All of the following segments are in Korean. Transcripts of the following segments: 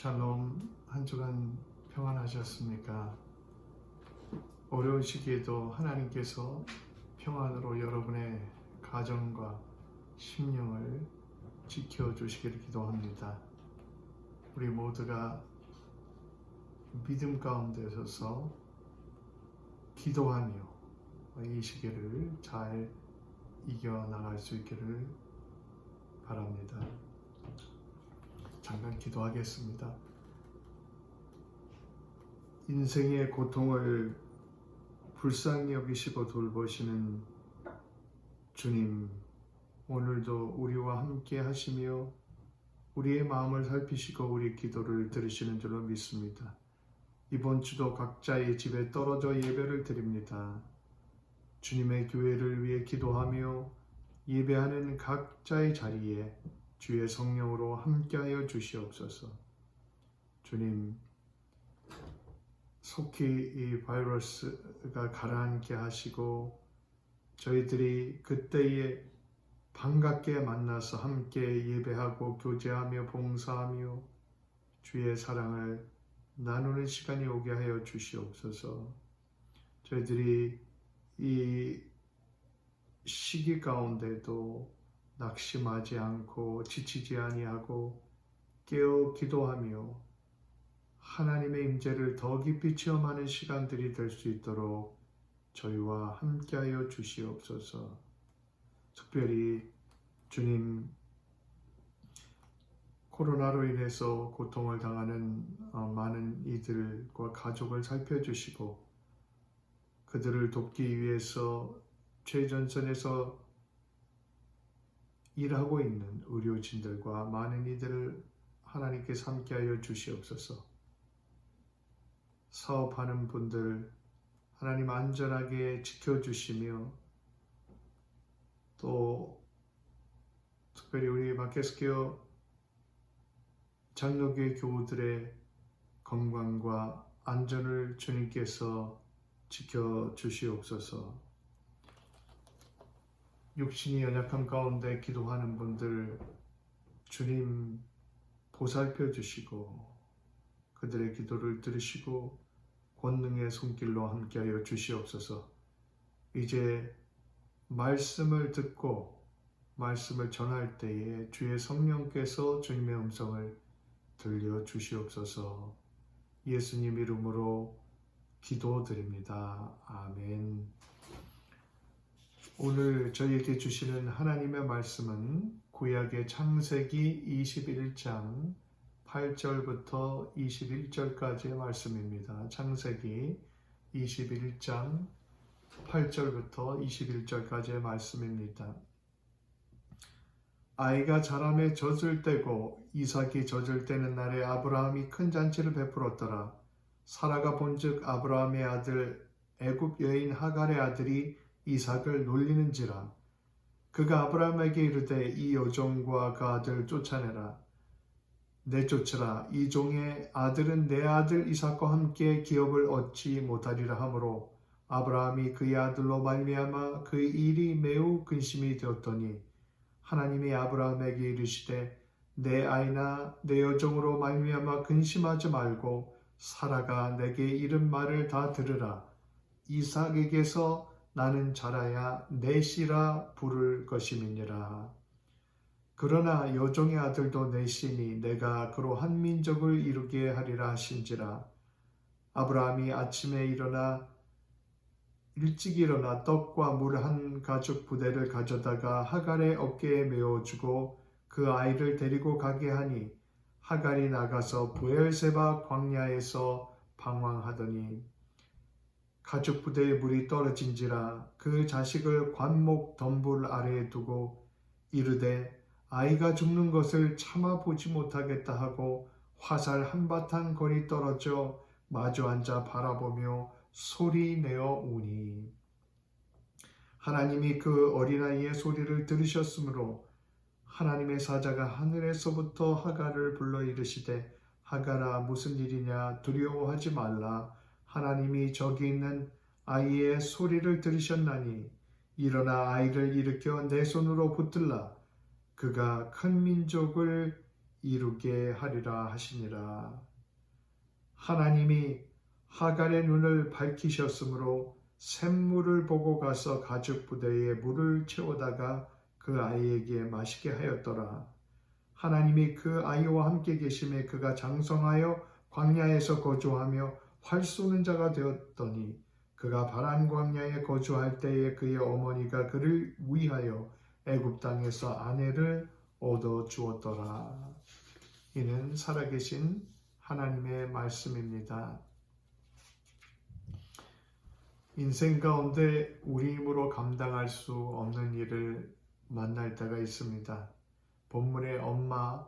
샬롬. 한 주간 평안하셨습니까? 어려운 시기에도 하나님께서 평안으로 여러분의 가정과 심령을 지켜주시기를 기도합니다. 우리 모두가 믿음 가운데 서서 기도하며 이 시기를 잘 이겨나갈 수 있기를 바랍니다. 잠깐 기도하겠습니다. 인생의 고통을 불쌍히 여기시고 돌보시는 주님, 오늘도 우리와 함께 하시며 우리의 마음을 살피시고 우리 기도를 들으시는 줄로 믿습니다. 이번 주도 각자의 집에 떨어져 예배를 드립니다. 주님의 교회를 위해 기도하며 예배하는 각자의 자리에 주의 성령으로 함께하여 주시옵소서. 주님, 속히 이 바이러스가 가라앉게 하시고 저희들이 그때에 반갑게 만나서 함께 예배하고 교제하며 봉사하며 주의 사랑을 나누는 시간이 오게 하여 주시옵소서. 저희들이 이 시기 가운데도 낙심하지 않고 지치지 아니하고 깨어 기도하며 하나님의 임재를 더 깊이 체험하는 시간들이 될 수 있도록 저희와 함께하여 주시옵소서. 특별히 주님, 코로나로 인해서 고통을 당하는 많은 이들과 가족을 살펴주시고 그들을 돕기 위해서 최전선에서 일하고 있는 의료진들과 많은 이들을 하나님께서 함께하여 주시옵소서. 사업하는 분들 하나님 안전하게 지켜주시며 또 특별히 우리 마켓스퀘어 장로교회 교우들의 건강과 안전을 주님께서 지켜주시옵소서. 육신이 연약함 가운데 기도하는 분들 주님 보살펴 주시고 그들의 기도를 들으시고 권능의 손길로 함께하여 주시옵소서. 이제 말씀을 듣고 말씀을 전할 때에 주의 성령께서 주님의 음성을 들려주시옵소서. 예수님 이름으로 기도드립니다. 아멘. 오늘 저희에게 주시는 하나님의 말씀은 구약의 창세기 21장 8절부터 21절까지의 말씀입니다. 창세기 21장 8절부터 21절까지의 말씀입니다. 아이가 자라매 젖을 떼고 이삭이 젖을 떼는 날에 아브라함이 큰 잔치를 베풀었더라. 사라가 본즉 아브라함의 아들 애굽 여인 하갈의 아들이 이삭을 놀리는지라. 그가 아브라함에게 이르되 이 여종과 그 아들 쫓아내라. 내쫓으라. 이 종의 아들은 내 아들 이삭과 함께 기업을 얻지 못하리라 하므로 아브라함이 그의 아들로 말미암아 그 일이 매우 근심이 되었더니 하나님이 아브라함에게 이르시되 내 아이나 내 여종으로 말미암아 근심하지 말고 사라가 내게 이른 말을 다 들으라. 이삭에게서 나는 자라야 내 씨라 부를 것임이니라. 그러나 여종의 아들도 내 씨니 내가 그로 한 민족을 이루게 하리라 하신지라. 아브라함이 아침에 일찍 일어나 떡과 물 한 가죽 부대를 가져다가 하갈의 어깨에 메어주고 그 아이를 데리고 가게 하니 하갈이 나가서 브엘세바 광야에서 방황하더니 가죽 부대에 물이 떨어진지라. 그 자식을 관목 덤불 아래에 두고 이르되 아이가 죽는 것을 참아 보지 못하겠다 하고 화살 한바탕 거리 떨어져 마주 앉아 바라보며 소리내어 우니 하나님이 그 어린아이의 소리를 들으셨으므로 하나님의 사자가 하늘에서부터 하갈을 불러 이르시되 하갈아 무슨 일이냐 두려워하지 말라. 하나님이 저기 있는 아이의 소리를 들으셨나니 일어나 아이를 일으켜 내 손으로 붙들라. 그가 큰 민족을 이루게 하리라 하시니라. 하나님이 하갈의 눈을 밝히셨으므로 샘물을 보고 가서 가죽 부대에 물을 채우다가 그 아이에게 마시게 하였더라. 하나님이 그 아이와 함께 계심에 그가 장성하여 광야에서 거주하며 활 쏘는 자가 되었더니 그가 바란 광야에 거주할 때에 그의 어머니가 그를 위하여 애굽 땅에서 아내를 얻어 주었더라. 이는 살아계신 하나님의 말씀입니다. 인생 가운데 우리 힘으로 감당할 수 없는 일을 만날 때가 있습니다. 본문의 엄마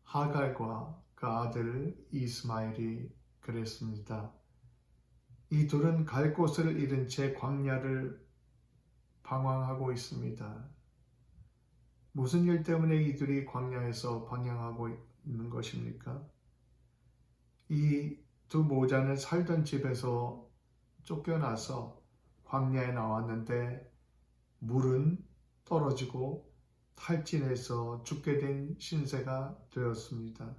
하갈과 그 아들 이스마엘이 그랬습니다. 이 둘은 갈 곳을 잃은 채 광야를 방황하고 있습니다. 무슨 일 때문에 이들이 광야에서 방황하고 있는 것입니까? 이 두 모자는 살던 집에서 쫓겨나서 광야에 나왔는데 물은 떨어지고 탈진해서 죽게 된 신세가 되었습니다.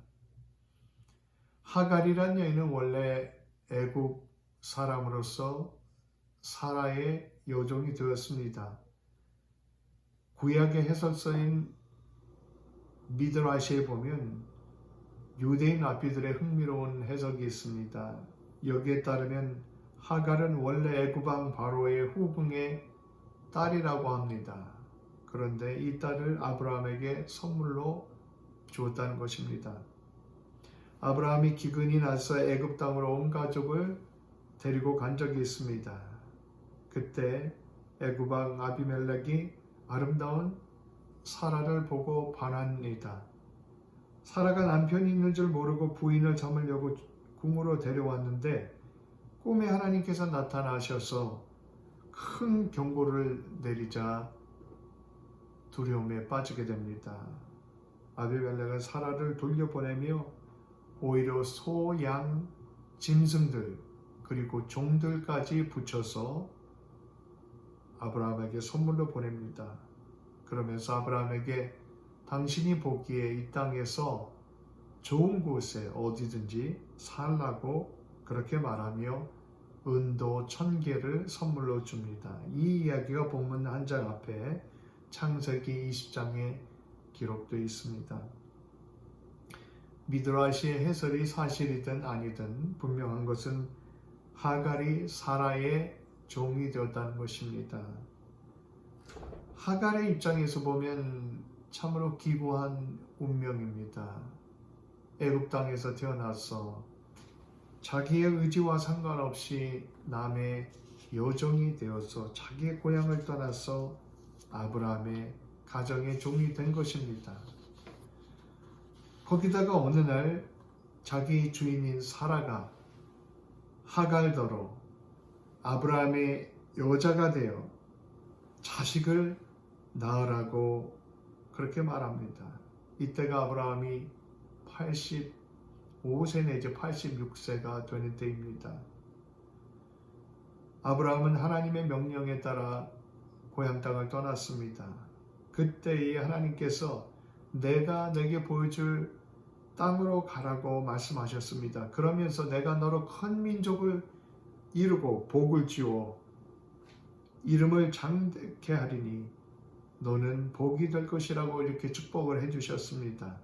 하갈이란 여인은 원래 애굽 사람으로서 사라의 여종이 되었습니다. 구약의 해설서인 미드라시에 보면 유대인 랍비들의 흥미로운 해석이 있습니다. 여기에 따르면 하갈은 원래 애굽왕 바로의 후궁의 딸이라고 합니다. 그런데 이 딸을 아브라함에게 선물로 주었다는 것입니다. 아브라함이 기근이 나서 애굽 땅으로 온 가족을 데리고 간 적이 있습니다. 그때 애굽 왕 아비멜렉이 아름다운 사라를 보고 반합니다. 사라가 남편이 있는 줄 모르고 부인을 삼으려고 궁으로 데려왔는데 꿈에 하나님께서 나타나셔서 큰 경고를 내리자 두려움에 빠지게 됩니다. 아비멜렉은 사라를 돌려보내며 오히려 소, 양, 짐승들 그리고 종들까지 붙여서 아브라함에게 선물로 보냅니다. 그러면서 아브라함에게 당신이 보기에 이 땅에서 좋은 곳에 어디든지 살라고 그렇게 말하며 은도 1000개를 선물로 줍니다. 이 이야기가 본문 한 장 앞에 창세기 20장에 기록되어 있습니다. 미드라시의 해설이 사실이든 아니든 분명한 것은 하갈이 사라의 종이 되었다는 것입니다. 하갈의 입장에서 보면 참으로 기구한 운명입니다. 애굽 땅에서 태어나서 자기의 의지와 상관없이 남의 여종이 되어서 자기의 고향을 떠나서 아브라함의 가정의 종이 된 것입니다. 거기다가 어느 날 자기 주인인 사라가 하갈더러 아브라함의 여자가 되어 자식을 낳으라고 그렇게 말합니다. 이때가 아브라함이 85세 내지 86세가 되는 때입니다. 아브라함은 하나님의 명령에 따라 고향 땅을 떠났습니다. 그때에 하나님께서 내가 내게 보여줄 땅으로 가라고 말씀하셨습니다. 그러면서 내가 너로 큰 민족을 이루고 복을 주어 이름을 장대케 하리니 너는 복이 될 것이라고 이렇게 축복을 해주셨습니다.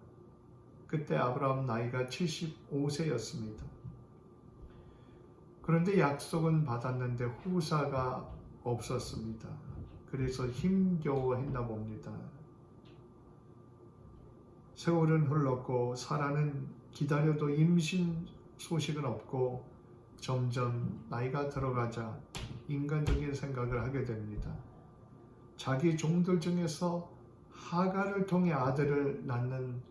그때 아브라함 나이가 75세였습니다. 그런데 약속은 받았는데 후사가 없었습니다. 그래서 힘겨워 했나 봅니다. 세월은 흘렀고 사라는 기다려도 임신 소식은 없고 점점 나이가 들어가자 인간적인 생각을 하게 됩니다. 자기 종들 중에서 하갈을 통해 아들을 낳는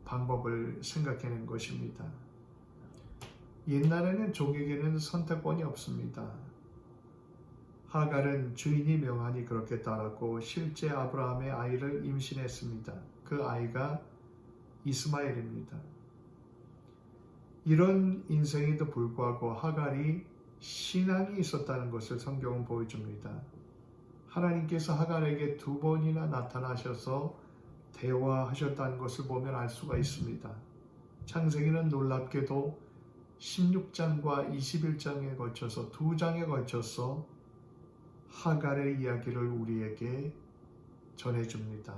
방법을 생각해낸 것입니다. 옛날에는 종에게는 선택권이 없습니다. 하갈은 주인이 명하니 그렇게 따랐고 실제 아브라함의 아이를 임신했습니다. 그 아이가 이스마엘입니다. 이런 인생에도 불구하고 하갈이 신앙이 있었다는 것을 성경은 보여줍니다. 하나님께서 하갈에게 2번이나 나타나셔서 대화하셨다는 것을 보면 알 수가 있습니다. 창세기는 놀랍게도 16장과 21장에 걸쳐서 두 장에 걸쳐서 하갈의 이야기를 우리에게 전해줍니다.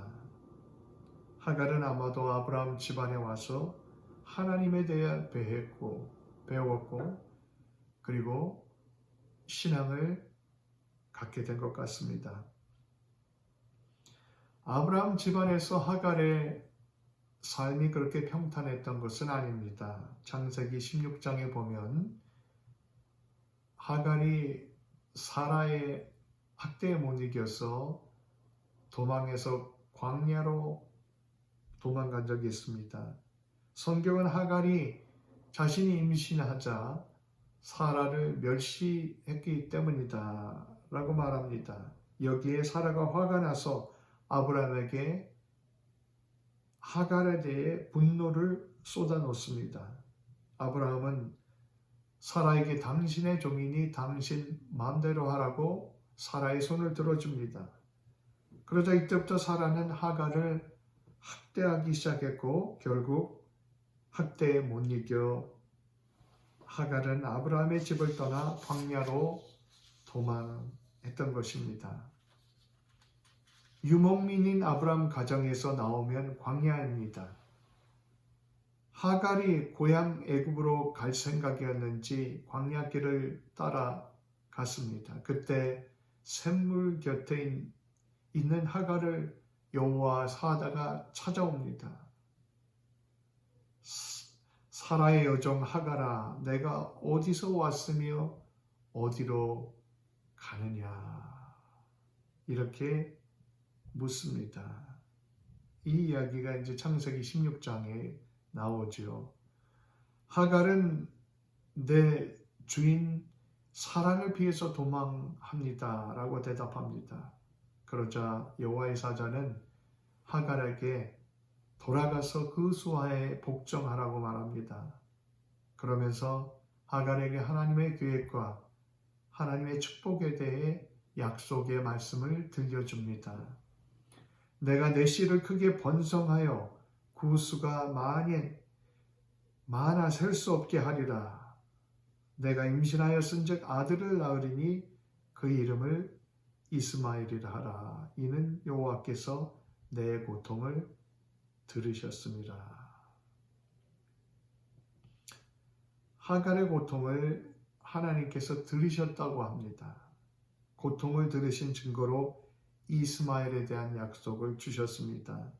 하갈은 아마도 아브라함 집안에 와서 하나님에 대해 배웠고 그리고 신앙을 갖게 된 것 같습니다. 아브라함 집안에서 하갈의 삶이 그렇게 평탄했던 것은 아닙니다. 창세기 16장에 보면 하갈이 사라의 학대에 못 이겨서 도망해서 광야로 도망간 적이 있습니다. 성경은 하갈이 자신이 임신하자 사라를 멸시했기 때문이다 라고 말합니다. 여기에 사라가 화가 나서 아브라함에게 하갈에 대해 분노를 쏟아놓습니다. 아브라함은 사라에게 당신의 종이니 당신 마음대로 하라고 사라의 손을 들어줍니다. 그러자 이때부터 사라는 하갈을 학대하기 시작했고 결국 학대에 못 이겨 하갈은 아브라함의 집을 떠나 광야로 도망했던 것입니다. 유목민인 아브라함 가정에서 나오면 광야입니다. 하갈이 고향 애굽으로 갈 생각이었는지 광야길을 따라갔습니다. 그때 샘물 곁에 있는 하갈을 여호와 사다가 찾아옵니다. 사라의 여종 하갈아, 내가 어디서 왔으며 어디로 가느냐? 이렇게 묻습니다. 이 이야기가 이제 창세기 16장에 나오죠. 하갈은 내 주인 사라를 피해서 도망합니다 라고 대답합니다. 그러자 여호와의 사자는 하갈에게 돌아가서 그 수하에 복종하라고 말합니다. 그러면서 하갈에게 하나님의 계획과 하나님의 축복에 대해 약속의 말씀을 들려줍니다. 내가 내 씨를 크게 번성하여 구수가 많아 셀 수 없게 하리라. 내가 임신하여 쓴즉 아들을 낳으리니 그 이름을 이스마엘이라 하라. 이는 여호와께서 내 고통을 들으셨습니다. 하갈의 고통을 하나님께서 들으셨다고 합니다. 고통을 들으신 증거로 이스마엘에 대한 약속을 주셨습니다.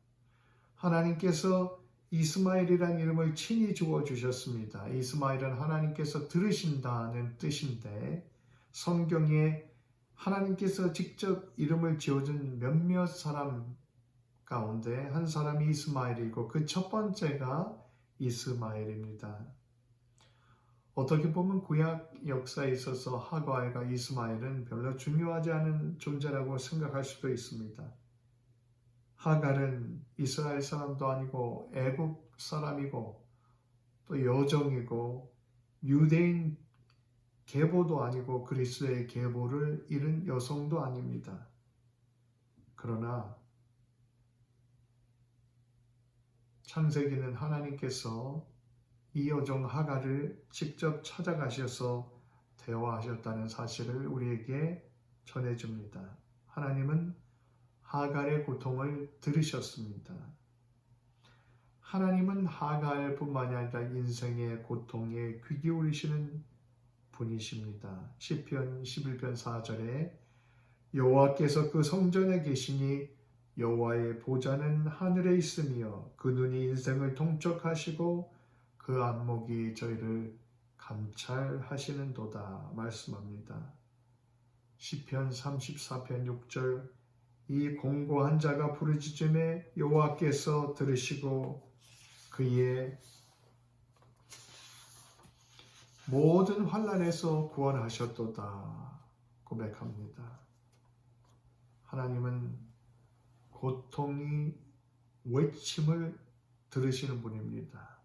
하나님께서 이스마엘이라는 이름을 친히 주어주셨습니다. 이스마엘은 하나님께서 들으신다는 뜻인데 성경에 하나님께서 직접 이름을 지어준 몇몇 사람 가운데 한 사람이 이스마엘이고 그 첫 번째가 이스마엘입니다. 어떻게 보면 구약 역사에 있어서 하갈과 이스마엘은 별로 중요하지 않은 존재라고 생각할 수도 있습니다. 하갈은 이스라엘 사람도 아니고 애국 사람이고 또 여종이고 유대인 계보도 아니고 그리스도의 계보를 잃은 여성도 아닙니다. 그러나 창세기는 하나님께서 이 여종 하갈을 직접 찾아가셔서 대화하셨다는 사실을 우리에게 전해줍니다. 하나님은 하갈의 고통을 들으셨습니다. 하나님은 하갈뿐만이 아니라 인생의 고통에 귀 기울이시는 분이십니다. 시편 11편 4절에 여호와께서 그 성전에 계시니 여호와의 보좌는 하늘에 있으며 그 눈이 인생을 통촉하시고 그 안목이 저희를 감찰하시는도다 말씀합니다. 시편 34편 6절 이 공고한 자가 부르짖음에 여호와께서 들으시고 그의 모든 환난에서 구원하셨도다 고백합니다. 하나님은 고통이 외침을 들으시는 분입니다.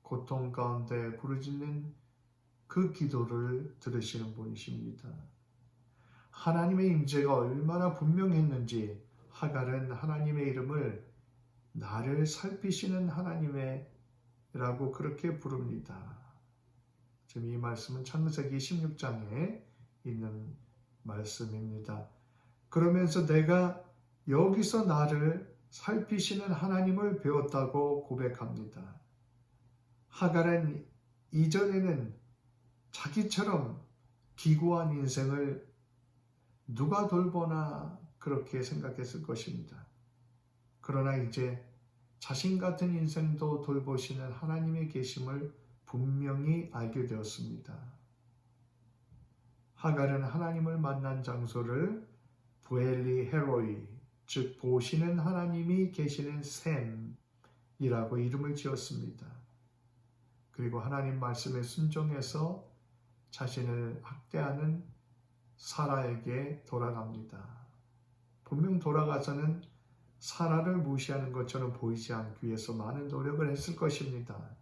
고통 가운데 부르짖는 그 기도를 들으시는 분이십니다. 하나님의 임재가 얼마나 분명했는지 하갈은 하나님의 이름을 나를 살피시는 하나님이라고 그렇게 부릅니다. 지금 이 말씀은 창세기 16장에 있는 말씀입니다. 그러면서 내가 여기서 나를 살피시는 하나님을 배웠다고 고백합니다. 하갈은 이전에는 자기처럼 기구한 인생을 누가 돌보나 그렇게 생각했을 것입니다. 그러나 이제 자신 같은 인생도 돌보시는 하나님의 계심을 분명히 알게 되었습니다. 하갈은 하나님을 만난 장소를 부엘리 헤로이, 즉 보시는 하나님이 계시는 샘이라고 이름을 지었습니다. 그리고 하나님 말씀에 순종해서 자신을 학대하는 사라에게 돌아갑니다. 분명 돌아가서는 사라를 무시하는 것처럼 보이지 않기 위해서 많은 노력을 했을 것입니다.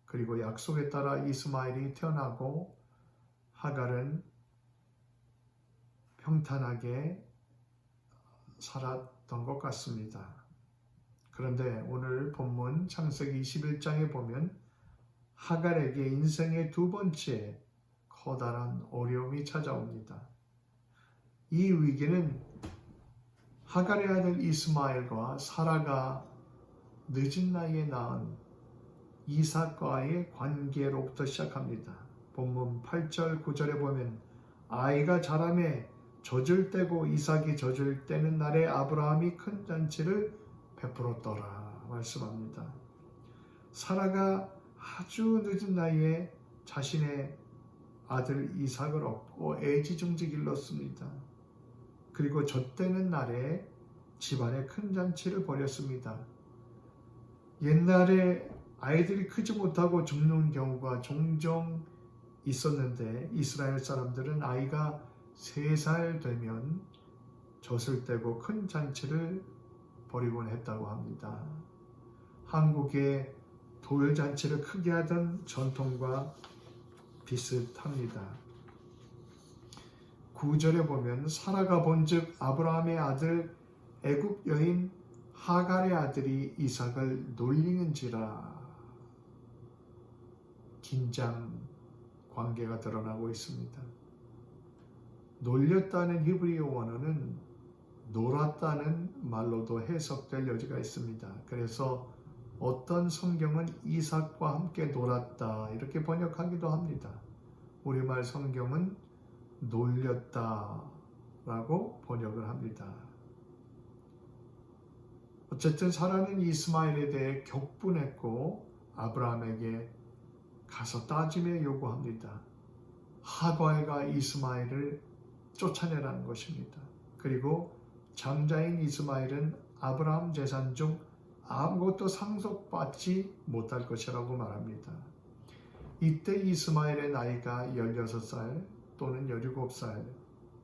그리고 약속에 따라 이스마엘이 태어나고 하갈은 평탄하게 살았던 것 같습니다. 그런데 오늘 본문 창세기 21장에 보면 하갈에게 인생의 두 번째 커다란 어려움이 찾아옵니다. 이 위기는 하갈의 아들 이스마엘과 사라가 늦은 나이에 낳은 이삭과의 관계로부터 시작합니다. 본문 8절 9절에 보면 아이가 자라매 젖을 떼고 이삭이 젖을 떼는 날에 아브라함이 큰 잔치를 베풀었더라 말씀합니다. 사라가 아주 늦은 나이에 자신의 아들 이삭을 얻고 애지중지 길렀습니다. 그리고 젖대는 날에 집안에 큰 잔치를 벌였습니다. 옛날에 아이들이 크지 못하고 죽는 경우가 종종 있었는데 이스라엘 사람들은 아이가 3살 되면 젖을 떼고 큰 잔치를 벌이곤 했다고 합니다. 한국의 돌잔치를 크게 하던 전통과 비슷합니다. 9절에 보면 사라가 본즉 아브라함의 아들 애굽 여인 하갈의 아들이 이삭을 놀리는지라. 긴장 관계가 드러나고 있습니다. 놀렸다는 히브리어 원어는 놀았다는 말로도 해석될 여지가 있습니다. 그래서 어떤 성경은 이삭과 함께 놀았다 이렇게 번역하기도 합니다. 우리말 성경은 놀렸다라고 번역을 합니다. 어쨌든 사라는 이스마엘에 대해 격분했고 아브라함에게 가서 따짐에 요구합니다. 하갈과 이스마엘을 쫓아내라는 것입니다. 그리고 장자인 이스마엘은 아브라함 재산 중 아무것도 상속받지 못할 것이라고 말합니다. 이때 이스마엘의 나이가 16살 또는 17살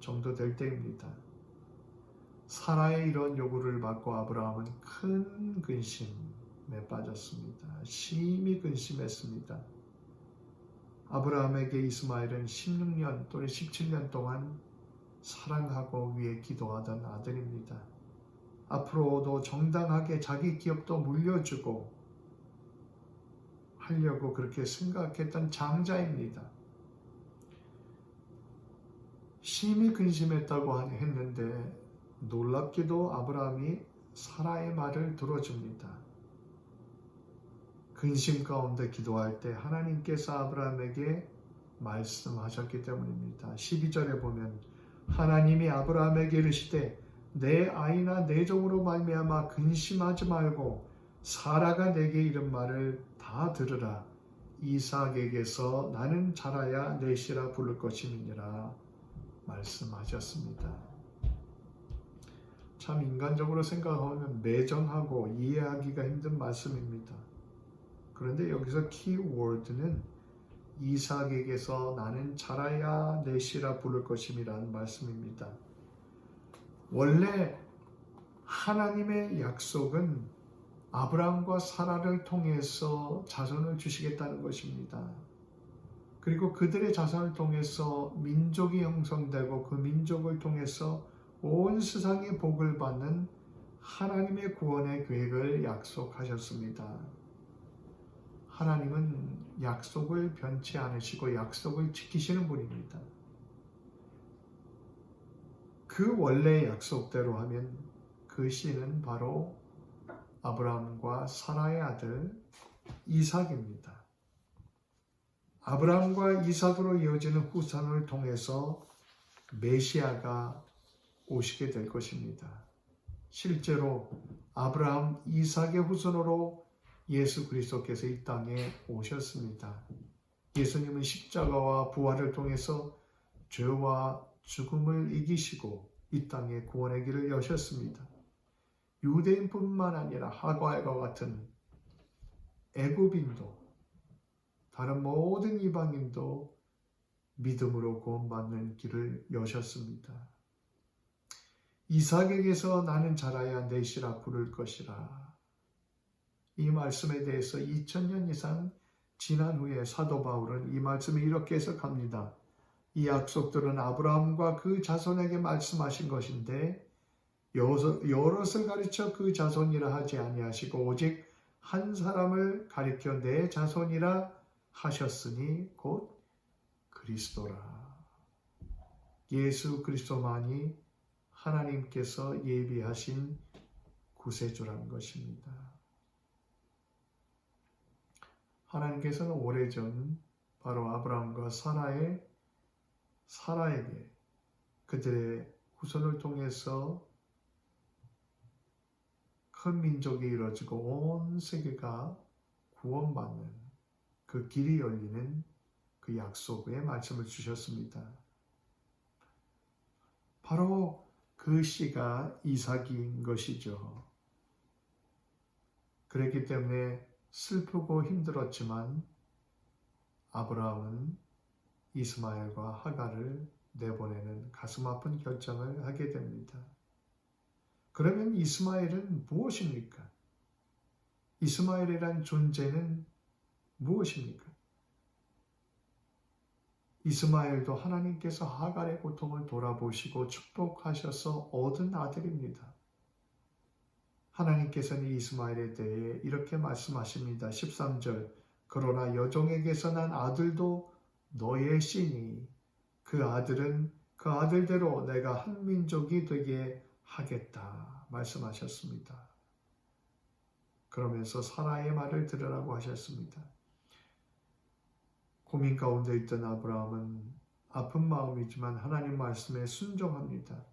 정도 될 때입니다. 사라의 이런 요구를 받고 아브라함은 큰 근심에 빠졌습니다. 심히 근심했습니다. 아브라함에게 이스마엘은 16년 또는 17년 동안 사랑하고 위해 기도하던 아들입니다. 앞으로도 정당하게 자기 기업도 물려주고 하려고 그렇게 생각했던 장자입니다. 심히 근심했다고 했는데 놀랍게도 아브라함이 사라의 말을 들어줍니다. 근심 가운데 기도할 때 하나님께서 아브라함에게 말씀하셨기 때문입니다. 12절에 보면 하나님이 아브라함에게 이르시되 내 아이나 내 종으로 말미암아 근심하지 말고 사라가 내게 이른 말을 다 들으라. 이삭에게서 나는 자라야 내 씨라 부를 것임이니라 말씀하셨습니다. 참 인간적으로 생각하면 매정하고 이해하기가 힘든 말씀입니다. 그런데 여기서 키워드는 이삭에게서 나는 자라야 내 씨라 부를 것임이라는 말씀입니다. 원래 하나님의 약속은 아브라함과 사라를 통해서 자손을 주시겠다는 것입니다. 그리고 그들의 자손을 통해서 민족이 형성되고 그 민족을 통해서 온 세상의 복을 받는 하나님의 구원의 계획을 약속하셨습니다. 하나님은 약속을 변치 않으시고 약속을 지키시는 분입니다. 그 원래의 약속대로 하면 그 씨는 바로 아브라함과 사라의 아들 이삭입니다. 아브라함과 이삭으로 이어지는 후손을 통해서 메시아가 오시게 될 것입니다. 실제로 아브라함, 이삭의 후손으로 예수 그리스도께서 이 땅에 오셨습니다. 예수님은 십자가와 부활을 통해서 죄와 죽음을 이기시고 이 땅에 구원의 길을 여셨습니다. 유대인뿐만 아니라 하갈과 같은 애굽인도 다른 모든 이방인도 믿음으로 구원받는 길을 여셨습니다. 이삭에게서 나는 자라야 내 씨라 부를 것이라. 이 말씀에 대해서 2000년 이상 지난 후에 사도 바울은 이 말씀을 이렇게 해석합니다. 이 약속들은 아브라함과 그 자손에게 말씀하신 것인데 여럿을 가르쳐 그 자손이라 하지 아니하시고 오직 한 사람을 가리켜 내 자손이라 하셨으니 곧 그리스도라. 예수 그리스도만이 하나님께서 예비하신 구세주라는 것입니다. 하나님께서는 오래전 바로 아브라함과 사라에게 그들의 후손을 통해서 큰 민족이 이루어지고 온 세계가 구원받는 그 길이 열리는 그 약속의 말씀을 주셨습니다. 바로 그 씨가 이삭인 것이죠. 그렇기 때문에 슬프고 힘들었지만 아브라함은 이스마엘과 하갈을 내보내는 가슴 아픈 결정을 하게 됩니다. 그러면 이스마엘은 무엇입니까? 이스마엘이란 존재는 무엇입니까? 이스마엘도 하나님께서 하갈의 고통을 돌아보시고 축복하셔서 얻은 아들입니다. 하나님께서는 이스마엘에 대해 이렇게 말씀하십니다. 13절 그러나 여종에게서 난 아들도 너의 씨니 그 아들은 그 아들대로 내가 한 민족이 되게 하겠다 말씀하셨습니다. 그러면서 사라의 말을 들으라고 하셨습니다. 고민 가운데 있던 아브라함은 아픈 마음이지만 하나님 말씀에 순종합니다.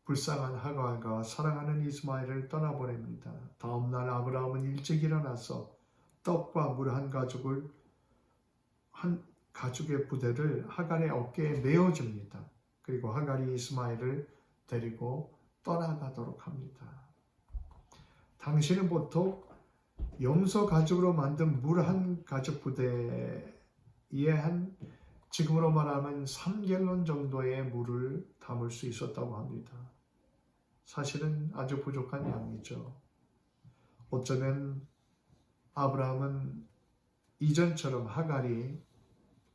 불쌍한 하갈과 사랑하는 이스마엘을 떠나보냅니다. 다음날 아브라함은 일찍 일어나서 떡과 물 한 가죽의 부대를 하갈의 어깨에 메어줍니다. 그리고 하갈이 이스마엘을 데리고 떠나가도록 합니다. 당시는 보통 염소 가죽으로 만든 물 한 가죽 부대에 지금으로 말하면 3갤런 정도의 물을 담을 수 있었다고 합니다. 사실은 아주 부족한 양이죠. 어쩌면 아브라함은 이전처럼 하갈이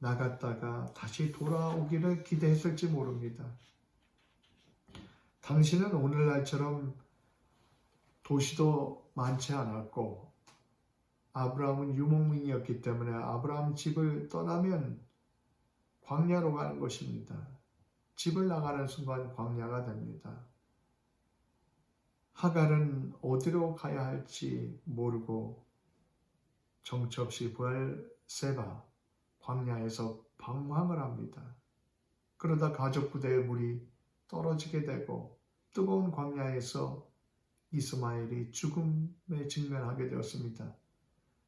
나갔다가 다시 돌아오기를 기대했을지 모릅니다. 당시는 오늘날처럼 도시도 많지 않았고 아브라함은 유목민이었기 때문에 아브라함 집을 떠나면 광야로 가는 것입니다. 집을 나가는 순간 광야가 됩니다. 하갈은 어디로 가야 할지 모르고 정처 없이 부엘세바 광야에서 방황을 합니다. 그러다 가족 부대의 물이 떨어지게 되고 뜨거운 광야에서 이스마엘이 죽음에 직면하게 되었습니다.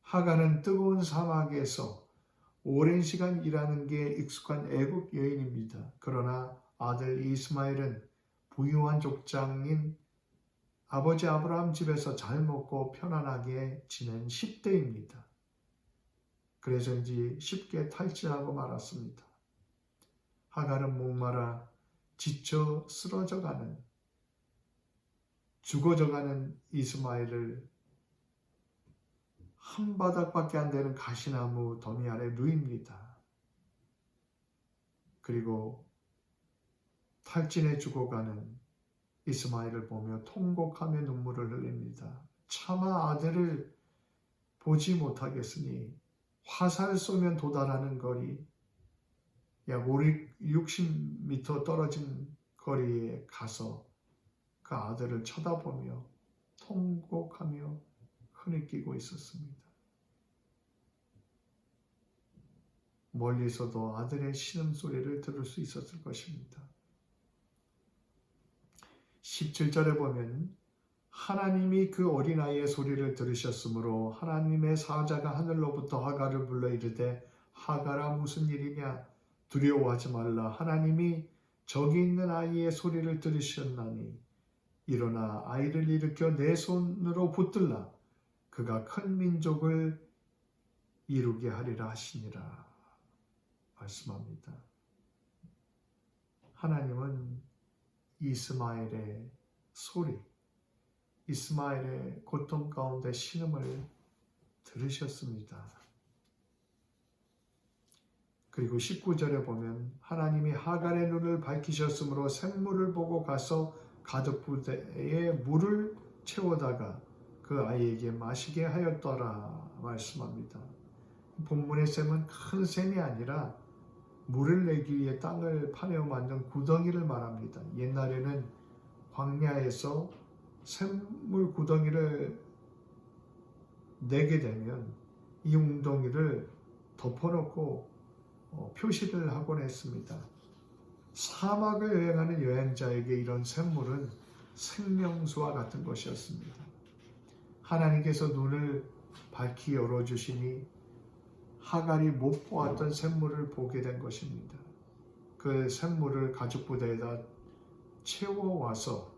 하갈은 뜨거운 사막에서 오랜 시간 일하는 게 익숙한 애국 여인입니다. 그러나 아들 이스마엘은 부유한 족장인 아버지 아브라함 집에서 잘 먹고 편안하게 지낸 10대입니다. 그래서인지 쉽게 탈취하고 말았습니다. 하갈은 목마라 지쳐 쓰러져가는 죽어져가는 이스마엘을 한 바닥밖에 안 되는 가시나무 더미 아래 누입니다. 그리고 탈진해 죽어가는 이스마엘을 보며 통곡하며 눈물을 흘립니다. 차마 아들을 보지 못하겠으니 화살 쏘면 도달하는 거리, 약 60m 떨어진 거리에 가서 그 아들을 쳐다보며 통곡하며 흐느끼고 있었습니다. 멀리서도 아들의 신음소리를 들을 수 있었을 것입니다. 17절에 보면 하나님이 그 어린아이의 소리를 들으셨으므로 하나님의 사자가 하늘로부터 하갈을 불러 이르되 하갈아 무슨 일이냐 두려워하지 말라 하나님이 저기 있는 아이의 소리를 들으셨나니 일어나 아이를 일으켜 내 손으로 붙들라 그가 큰 민족을 이루게 하리라 하시니라 말씀합니다. 하나님은 이스마엘의 소리, 이스마엘의 고통 가운데 신음을 들으셨습니다. 그리고 19절에 보면 하나님이 하갈의 눈을 밝히셨으므로 샘물을 보고 가서 가득 부대에 물을 채우다가 그 아이에게 마시게 하였더라 말씀합니다. 본문의 샘은 큰 샘이 아니라 물을 내기 위해 땅을 파내어 만든 구덩이를 말합니다. 옛날에는 광야에서 샘물 구덩이를 내게 되면 이 웅덩이를 덮어놓고 표시를 하곤 했습니다. 사막을 여행하는 여행자에게 이런 샘물은 생명수와 같은 것이었습니다. 하나님께서 눈을 밝히 열어주시니 하갈이 못 보았던 샘물을 보게 된 것입니다. 그 샘물을 가죽 부대에다 채워와서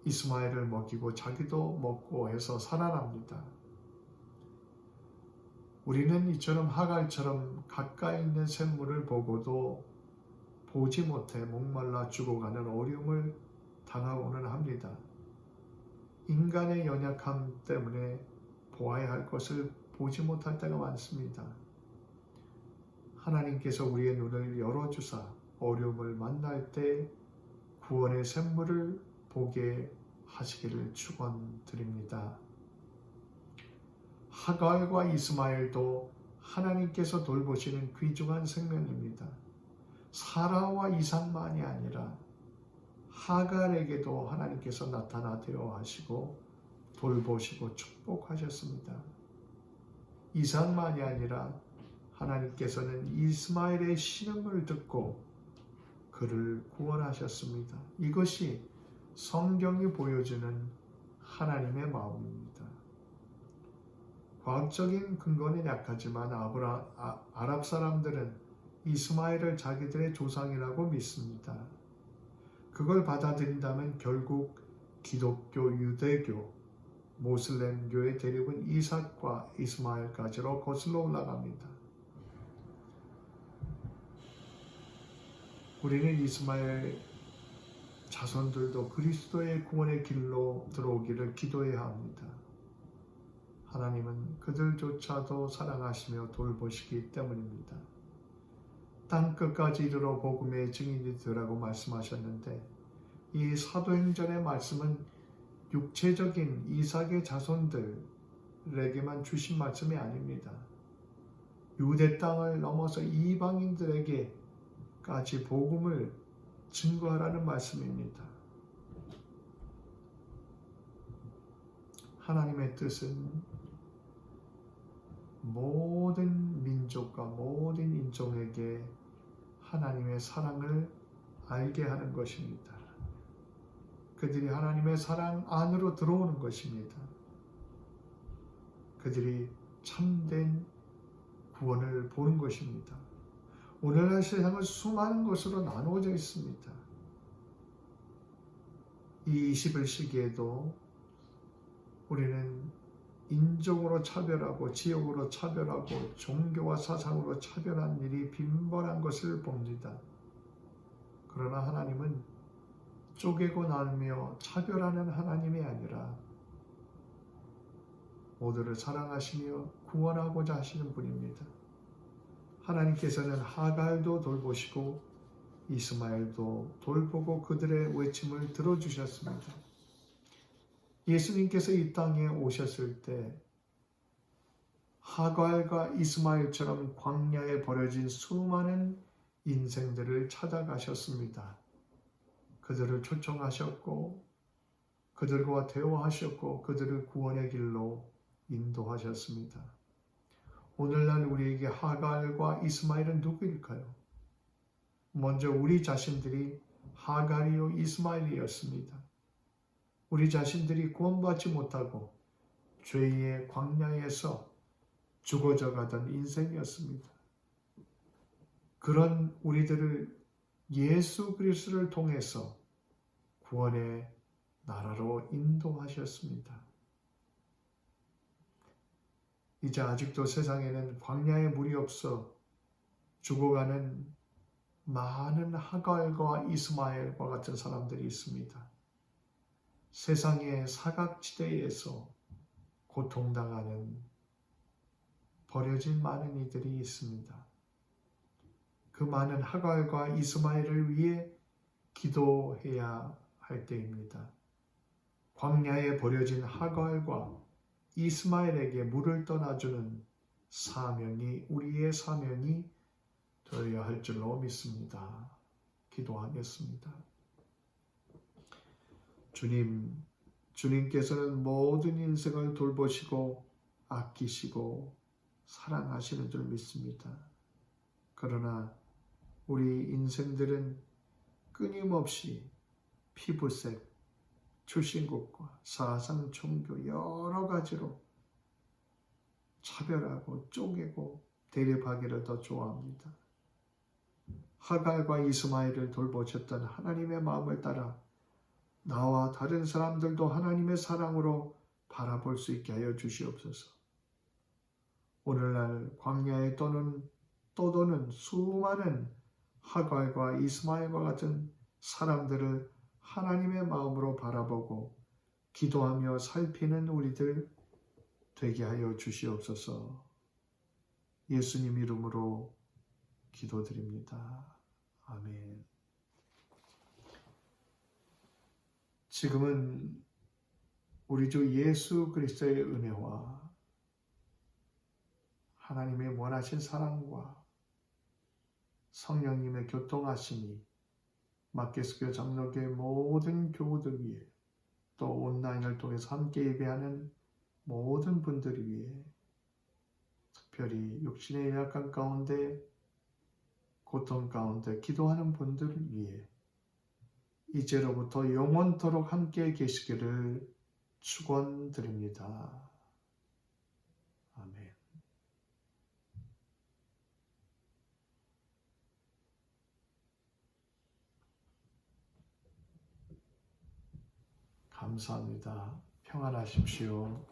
이스마엘을 먹이고 자기도 먹고 해서 살아납니다. 우리는 이처럼 하갈처럼 가까이 있는 샘물을 보고도 보지 못해 목말라 죽어가는 어려움을 당하고는 합니다. 인간의 연약함 때문에 보아야 할 것을 보지 못할 때가 많습니다. 하나님께서 우리의 눈을 열어주사 어려움을 만날 때 구원의 샘물을 보게 하시기를 축원드립니다. 하갈과 이스마엘도 하나님께서 돌보시는 귀중한 생명입니다. 사라와 이삭만이 아니라 하갈에게도 하나님께서 나타나 대어하시고 돌보시고 축복하셨습니다. 이삭만이 아니라 하나님께서는 이스마엘의 신음을 듣고 그를 구원하셨습니다. 이것이 성경이 보여주는 하나님의 마음입니다. 과학적인 근거는 약하지만 아랍 사람들은 이스마엘을 자기들의 조상이라고 믿습니다. 그걸 받아들인다면 결국 기독교, 유대교, 모슬렘교의 대륙은 이삭과 이스마엘까지로 거슬러 올라갑니다. 우리는 이스마엘 자손들도 그리스도의 구원의 길로 들어오기를 기도해야 합니다. 하나님은 그들조차도 사랑하시며 돌보시기 때문입니다. 땅 끝까지 이르러 복음의 증인이 되라고 말씀하셨는데 이 사도행전의 말씀은 육체적인 이삭의 자손들에게만 주신 말씀이 아닙니다. 유대 땅을 넘어서 이방인들에게까지 복음을 증거하라는 말씀입니다. 하나님의 뜻은 모든 민족과 모든 인종에게 하나님의 사랑을 알게 하는 것입니다. 그들이 하나님의 사랑 안으로 들어오는 것입니다. 그들이 참된 구원을 보는 것입니다. 오늘날 세상은 수많은 것으로 나누어져 있습니다. 이 21세기에도 우리는 인종으로 차별하고 지역으로 차별하고 종교와 사상으로 차별한 일이 빈번한 것을 봅니다. 그러나 하나님은 쪼개고 나누며 차별하는 하나님이 아니라 모두를 사랑하시며 구원하고자 하시는 분입니다. 하나님께서는 하갈도 돌보시고 이스마엘도 돌보고 그들의 외침을 들어주셨습니다. 예수님께서 이 땅에 오셨을 때 하갈과 이스마엘처럼 광야에 버려진 수많은 인생들을 찾아가셨습니다. 그들을 초청하셨고 그들과 대화하셨고 그들을 구원의 길로 인도하셨습니다. 오늘날 우리에게 하갈과 이스마엘은 누구일까요? 먼저 우리 자신들이 하갈이요 이스마엘이었습니다. 우리 자신들이 구원받지 못하고 죄의 광야에서 죽어져 가던 인생이었습니다. 그런 우리들을 예수 그리스도를 통해서 구원의 나라로 인도하셨습니다. 이제 아직도 세상에는 광야에 물이 없어 죽어가는 많은 하갈과 이스마엘과 같은 사람들이 있습니다. 세상의 사각지대에서 고통당하는 버려진 많은 이들이 있습니다. 그 많은 하갈과 이스마엘을 위해 기도해야 할 때입니다. 광야에 버려진 하갈과 이스마엘에게 물을 떠나주는 사명이 우리의 사명이 되어야 할 줄로 믿습니다. 기도하겠습니다. 주님께서는 모든 인생을 돌보시고 아끼시고 사랑하시는 줄 믿습니다. 그러나 우리 인생들은 끊임없이 피부색, 출신국과 사상, 종교 여러 가지로 차별하고 쪼개고 대립하기를 더 좋아합니다. 하갈과 이스마엘을 돌보셨던 하나님의 마음을 따라 나와 다른 사람들도 하나님의 사랑으로 바라볼 수 있게 하여 주시옵소서. 오늘날 광야에 떠도는 수많은 하갈과 이스마엘과 같은 사람들을 하나님의 마음으로 바라보고 기도하며 살피는 우리들 되게 하여 주시옵소서. 예수님 이름으로 기도드립니다. 아멘. 지금은 우리 주 예수 그리스도의 은혜와 하나님의 원하신 사랑과 성령님의 교통하심이 마켓스교회 장로교회 모든 교우들 위해 또 온라인을 통해서 함께 예배하는 모든 분들 위해 특별히 육신의 연약한 가운데 고통 가운데 기도하는 분들을 위해 이제로부터 영원토록 함께 계시기를 축원드립니다. 아멘. 감사합니다. 평안하십시오.